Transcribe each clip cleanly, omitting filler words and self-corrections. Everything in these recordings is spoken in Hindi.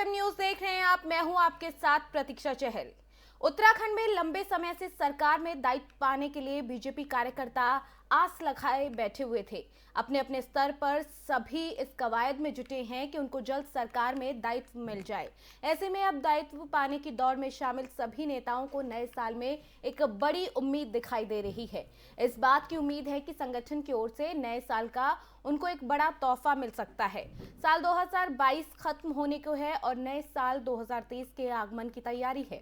एफएम न्यूज देख रहे हैं आप। मैं हूं आपके साथ प्रतीक्षा चहल। उत्तराखंड में लंबे समय से सरकार में दायित्व पाने के लिए बीजेपी कार्यकर्ता आस लगाए बैठे हुए थे। अपने अपने स्तर पर सभी इस कवायद में जुटे हैं कि उनको जल्द सरकार में दायित्व मिल जाए। ऐसे में अब दायित्व पाने की दौड़ में शामिल सभी नेताओं को नए साल में एक बड़ी उम्मीद दिखाई दे रही है। इस बात की उम्मीद है कि संगठन की ओर से नए साल का उनको एक बड़ा तोहफा मिल सकता है। साल 2022 खत्म होने को है और नए साल 2023 के आगमन की तैयारी है।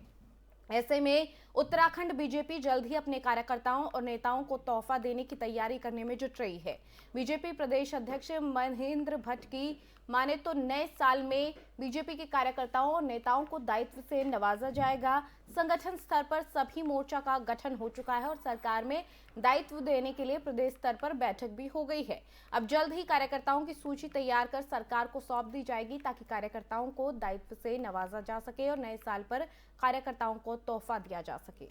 ऐसे में उत्तराखंड बीजेपी जल्द ही अपने कार्यकर्ताओं और नेताओं को तोहफा देने की तैयारी करने में जुट रही है। बीजेपी प्रदेश अध्यक्ष महेंद्र भट्ट की माने तो नए साल में बीजेपी के कार्यकर्ताओं और नेताओं को दायित्व से नवाजा जाएगा। संगठन स्तर पर सभी मोर्चा का गठन हो चुका है और सरकार में दायित्व देने के लिए प्रदेश स्तर पर बैठक भी हो गई है। अब जल्द ही कार्यकर्ताओं की सूची तैयार कर सरकार को सौंप दी जाएगी ताकि कार्यकर्ताओं को दायित्व से नवाजा जा सके और नए साल पर कार्यकर्ताओं को तोहफा दिया जा सके।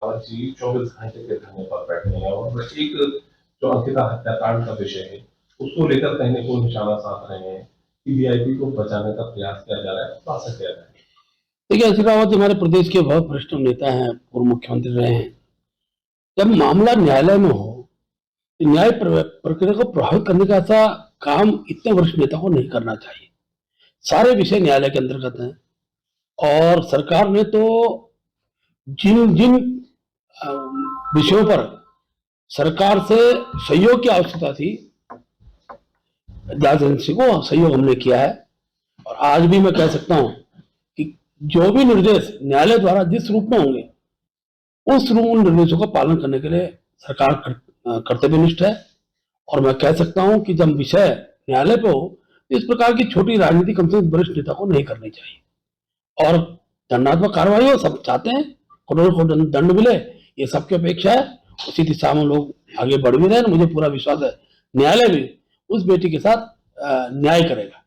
जी 24 घंटे के धरने पर बैठे हैं और एक जो अंकिता हत्याकांड का विषय है उसको लेकर कहने को निशाना साध रहे हैं कि वीआईपी को बचाने का प्रयास किया जा रहा है। ऐसा किया जाए। देखिए, अखिल रावत हमारे प्रदेश के बहुत वरिष्ठ नेता हैं, पूर्व मुख्यमंत्री रहे हैं। जब मामला न्यायालय में हो तो न्याय प्रक्रिया को प्रभावित करने का ऐसा काम इतने वरिष्ठ नेता को नहीं करना चाहिए। सारे विषय न्यायालय के अंतर्गत हैं और सरकार ने तो जिन जिन विषयों पर सरकार से सहयोग की आवश्यकता थी, जांच एजेंसी को सहयोग हमने किया है। और आज भी मैं कह सकता हूं कि जो भी निर्देश न्यायालय द्वारा जिस रूप में होंगे उस उन निर्देशों का पालन करने के लिए सरकार कर्तव्यनिष्ठ है। और मैं कह सकता हूं कि जब विषय न्यायालय पे हो तो इस प्रकार की छोटी राजनीति कम से कम वरिष्ठ नेता को नहीं करनी चाहिए। और दंडात्मक कार्रवाई हो, सब चाहते हैं करोड़ों को दंड मिले, ये सबकी अपेक्षा है। उसी दिशा में लोग आगे बढ़ भी रहे हैं। मुझे पूरा विश्वास है न्यायालय भी उस बेटी के साथ न्याय करेगा।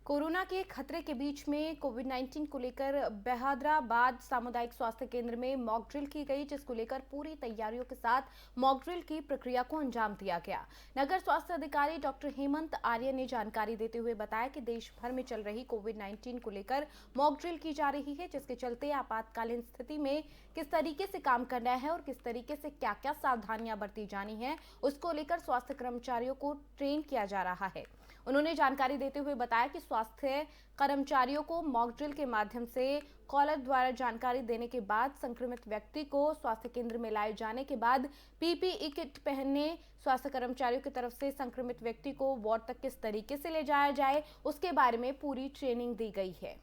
कोरोना के खतरे के बीच में कोविड-19 को लेकर बहादुराबाद सामुदायिक स्वास्थ्य केंद्र में मॉक ड्रिल की गई, जिसको लेकर पूरी तैयारियों के साथ मॉक ड्रिल की प्रक्रिया को अंजाम दिया गया। नगर स्वास्थ्य अधिकारी डॉक्टर हेमंत आर्य ने जानकारी देते हुए बताया कि देश भर में चल रही कोविड-19 को लेकर मॉक ड्रिल की जा रही है, जिसके चलते आपातकालीन स्थिति में किस तरीके से काम करना है और किस तरीके से क्या क्या सावधानियां बरती जानी है, उसको लेकर स्वास्थ्य कर्मचारियों को ट्रेन किया जा रहा है। उन्होंने जानकारी देते हुए बताया कि स्वास्थ्य कर्मचारियों को मॉक ड्रिल के माध्यम से कॉलर द्वारा जानकारी देने के बाद संक्रमित व्यक्ति को स्वास्थ्य केंद्र में लाए जाने के बाद पीपीई किट पहनने, स्वास्थ्य कर्मचारियों की तरफ से संक्रमित व्यक्ति को वार्ड तक किस तरीके से ले जाया जाए उसके बारे में पूरी ट्रेनिंग दी गई है।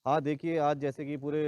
हाँ, देखिए आज जैसे कि पूरे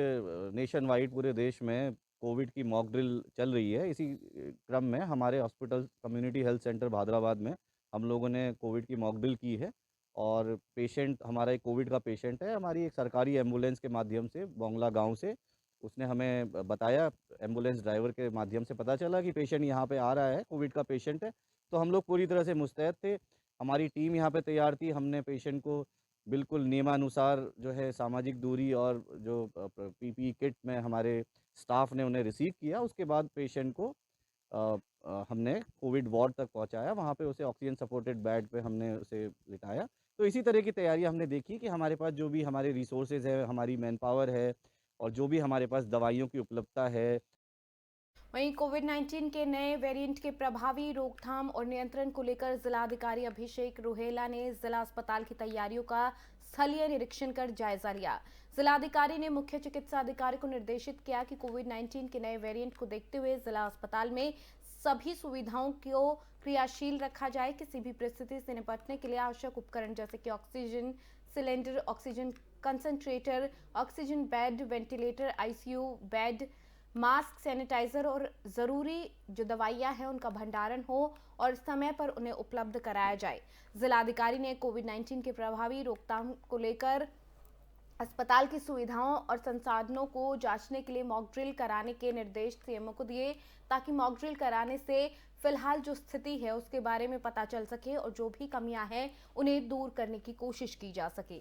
नेशन वाइड पूरे देश में कोविड की मॉक ड्रिल चल रही है। इसी क्रम में हमारे hospital community health centre Bahadurabad में हम लोगों ने कोविड की मॉक ड्रिल की है। और पेशेंट हमारा एक कोविड का पेशेंट है, हमारी एक सरकारी एम्बुलेंस के माध्यम से बोंगला गांव से उसने हमें बताया, एम्बुलेंस ड्राइवर के माध्यम से पता चला कि पेशेंट यहाँ पे आ रहा है, कोविड का पेशेंट है। तो हम लोग पूरी तरह से मुस्तैद थे, हमारी टीम यहाँ पे तैयार थी। हमने पेशेंट को बिल्कुल नियमानुसार जो है सामाजिक दूरी और जो पीपीई किट में हमारे स्टाफ ने उन्हें रिसीव किया। उसके बाद पेशेंट को हमने कोविड वार्ड तक पहुंचाया, वहां पे उसे ऑक्सीजन सपोर्टेड बेड पे हमने उसे लिटाया। तो इसी तरह की तैयारी हमने देखी कि हमारे पास जो भी हमारे रिसोर्सेज है, हमारी मैन पावर है और जो भी हमारे पास दवाइयों की उपलब्धता है। वहीं कोविड-19 के नए वेरिएंट के प्रभावी रोकथाम और नियंत्रण को लेकर जिलाधिकारी अभिषेक रुहेला ने जिला अस्पताल की तैयारियों का स्थलीय निरीक्षण कर जायजा लिया। जिलाधिकारी ने मुख्य चिकित्सा अधिकारी को निर्देशित किया कि कोविड-19 के नए वेरिएंट को देखते हुए जिला अस्पताल में सभी सुविधाओं को क्रियाशील रखा जाए। किसी भी परिस्थिति से निपटने के लिए आवश्यक उपकरण जैसे कि oxygen cylinder, oxygen concentrator, oxygen bed, ventilator, ICU bed, mask, sanitiser और जरूरी जो दवाइयां हैं उनका भंडारण हो और समय पर उन्हें उपलब्ध कराया जाए। जिलाधिकारी ने कोविड-19 के प्रभावी रोकथाम को लेकर अस्पताल की सुविधाओं और संसाधनों को जांचने के लिए मॉक ड्रिल कराने के निर्देश सीएमओ को दिए, ताकि मॉक ड्रिल कराने से फिलहाल जो स्थिति है उसके बारे में पता चल सके और जो भी कमियां हैं उन्हें दूर करने की कोशिश की जा सके।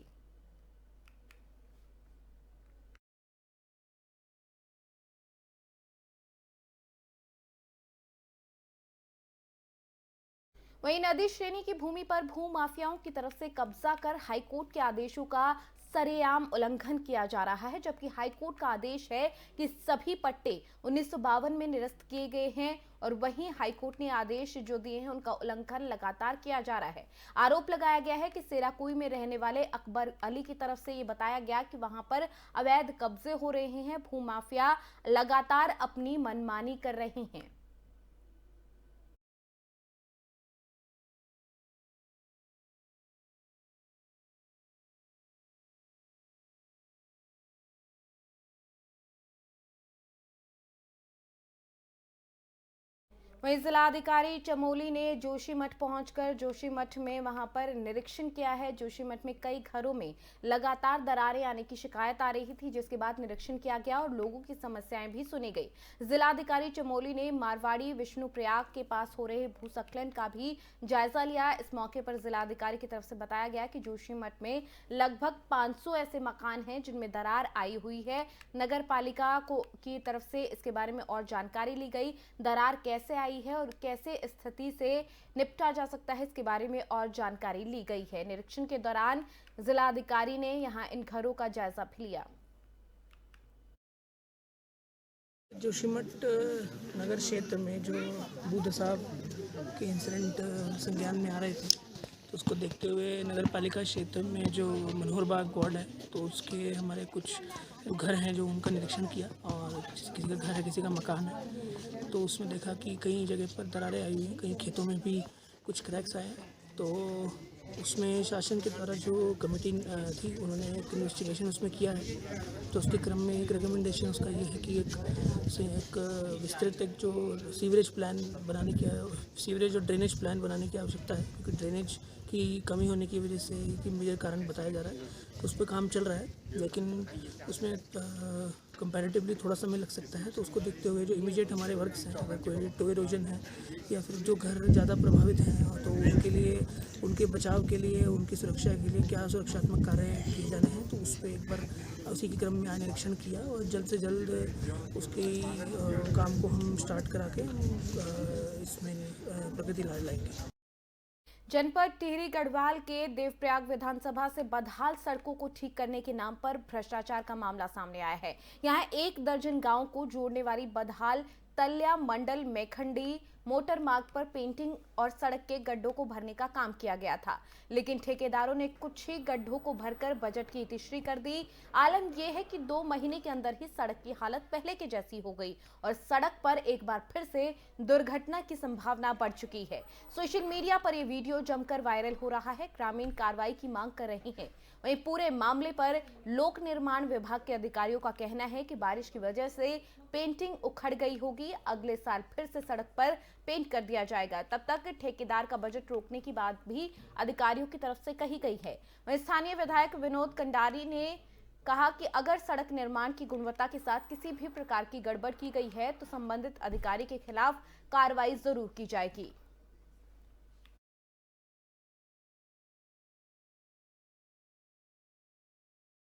वहीं नदी श्रेणी की भूमि पर भू माफियाओं की तरफ से कब्जा कर हाईकोर्ट के आदेशों का सरेआम उल्लंघन किया जा रहा है, जबकि हाईकोर्ट का आदेश है कि सभी पट्टे 1952 में निरस्त किए गए हैं और वहीं हाईकोर्ट ने आदेश जो दिए हैं उनका उल्लंघन लगातार किया जा रहा है। आरोप लगाया गया है कि सेराकुई में रहने वाले अकबर अली की तरफ से ये बताया गया कि वहां पर अवैध कब्जे हो रहे हैं, भू माफिया लगातार अपनी मनमानी कर रहे हैं। वहीं जिलाधिकारी चमोली ने जोशीमठ पहुंचकर जोशीमठ में वहां पर निरीक्षण किया है। जोशीमठ में कई घरों में लगातार दरारें आने की शिकायत आ रही थी, जिसके बाद निरीक्षण किया गया और लोगों की समस्याएं भी सुनी गई। जिलाधिकारी चमोली ने मारवाड़ी विष्णुप्रयाग के पास हो रहे भूस्खलन का भी जायजा लिया। इस मौके पर जिलाधिकारी की तरफ से बताया गया कि जोशीमठ में लगभग 500 ऐसे मकान हैं जिनमें दरार आई हुई है। नगर पालिका की तरफ से इसके बारे में और जानकारी ली गई। दरार कैसे आई है और कैसे स्थिति से निपटा जा सकता है, इसके बारे में और जानकारी ली गई है। निरीक्षण के दौरान जिलाधिकारी ने यहां इन घरों का जायजा भी लिया। जोशीमठ नगर क्षेत्र में जो बुद्ध साहब के इंसिडेंट संज्ञान में आ रहे थे, तो उसको देखते हुए नगर पालिका क्षेत्र में जो मनोहर बाग वार्ड है, तो उसके हमारे कुछ घर हैं जो उनका निरीक्षण किया और किसी का घर है, किसी का मकान है, तो उसमें देखा कि कई जगह पर दरारें आई हुई हैं, कई खेतों में भी कुछ क्रैक्स आए हैं। तो उसमें शासन के द्वारा जो कमेटी थी उन्होंने एक इन्वेस्टिगेशन उसमें किया है। तो उसके क्रम में एक रिकमेंडेशन उसका ये है कि एक विस्तृत एक जो सीवरेज प्लान बनाने की सीवरेज और ड्रेनेज प्लान बनाने की आवश्यकता है, क्योंकि ड्रेनेज की कमी होने की वजह से कि मेजर कारण बताया जा रहा है। तो उस पर काम चल रहा है, लेकिन उसमें कंपैरेटिवली थोड़ा समय लग सकता है। तो उसको देखते हुए जो इमीडिएट हमारे वर्क्स हैं, अगर कोई टो इरोजन है या फिर जो घर ज़्यादा प्रभावित हैं, तो उनके लिए, उनके बचाव के लिए, उनकी सुरक्षा के लिए क्या सुरक्षात्मक कार्य किए जाने हैं, तो उस पर एक बार उसी के क्रम में आने निरीक्षण किया और जल्द से जल्द उसके काम को हम स्टार्ट करा के इसमें प्रगति लाएंगे। जनपद टिहरी गढ़वाल के देवप्रयाग विधानसभा से बदहाल सड़कों को ठीक करने के नाम पर भ्रष्टाचार का मामला सामने आया है। यहां 1 दर्जन गांव को जोड़ने वाली बदहाल तल्या मंडल मेखंडी मोटर मार्ग पर पेंटिंग और सड़क के गड्ढों को भरने का काम किया गया था, लेकिन ठेकेदारों ने कुछ ही गड्ढों को भरकर बजट की इतिश्री कर दी। आलम यह है कि 2 महीने के अंदर ही सड़क की हालत पहले के जैसी हो गई और सड़क पर एक बार फिर से दुर्घटना की संभावना बढ़ चुकी है। सोशल मीडिया पर यह वीडियो जमकर वायरल हो रहा है। ग्रामीण कार्रवाई की मांग कर रहे हैं। वहीं पूरे मामले पर लोक निर्माण विभाग के अधिकारियों का कहना है कि बारिश की वजह से पेंटिंग उखड़ गई होगी। अगले साल फिर से सड़क पर पेंट कर दिया जाएगा। तब तक ठेकेदार का बजट रोकने की बात भी अधिकारियों की तरफ से कही गई है। वहीं स्थानीय विधायक विनोद कंडारी ने कहा कि अगर सड़क निर्माण की गुणवत्ता के साथ किसी भी प्रकार की गड़बड़ की गई है तो संबंधित अधिकारी के खिलाफ कार्रवाई जरूर की जाएगी।